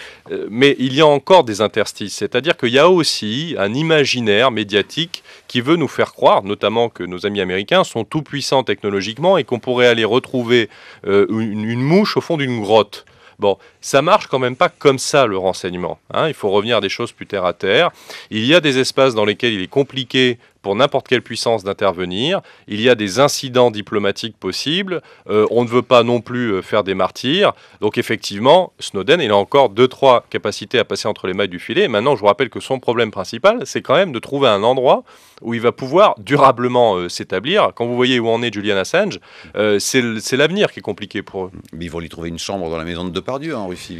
Mais il y a encore des interstices. C'est-à-dire qu'il y a aussi un imaginaire médiatique qui veut nous faire croire, notamment que nos amis américains sont tout puissants technologiquement et qu'on pourrait aller retrouver une mouche au fond d'une grotte. Bon, ça marche quand même pas comme ça, le renseignement. Hein, il faut revenir à des choses plus terre à terre. Il y a des espaces dans lesquels il est compliqué pour n'importe quelle puissance d'intervenir. Il y a des incidents diplomatiques possibles. On ne veut pas non plus faire des martyrs. Donc effectivement, Snowden, il a encore 2-3 capacités à passer entre les mailles du filet. Et maintenant, je vous rappelle que son problème principal, c'est quand même de trouver un endroit où il va pouvoir durablement s'établir. Quand vous voyez où en est Julian Assange, c'est l'avenir qui est compliqué pour eux. Mais ils vont lui trouver une chambre dans la maison de Depardieu en Russie,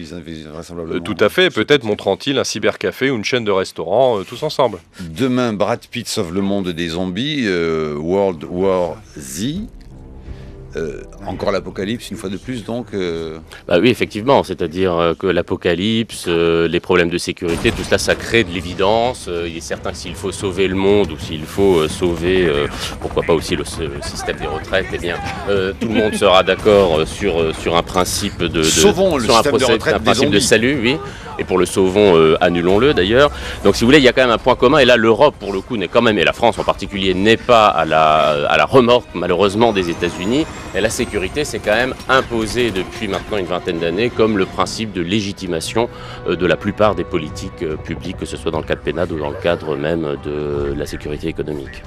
vraisemblablement. Tout à fait. Peut-être montrant-il un cybercafé ou une chaîne de restaurants, tous ensemble. Demain, Brad Pitt sauve le monde des zombies, World War Z. encore l'apocalypse, une fois de plus, donc Bah oui, effectivement, c'est-à-dire que l'apocalypse, les problèmes de sécurité, tout cela, ça crée de l'évidence. Il est certain que s'il faut sauver le monde ou s'il faut sauver, pourquoi pas aussi le système des retraites, eh bien, tout le monde sera d'accord sur un principe sauvons le système de retraite un principe des de salut, oui. Et pour le sauvons, annulons-le d'ailleurs. Donc si vous voulez, il y a quand même un point commun. Et là, l'Europe, pour le coup, n'est quand même, et la France en particulier, n'est pas à la remorque, malheureusement, des États-Unis. Et la sécurité, c'est quand même imposé depuis maintenant une vingtaine d'années comme le principe de légitimation de la plupart des politiques publiques, que ce soit dans le cadre pénal ou dans le cadre même de la sécurité économique.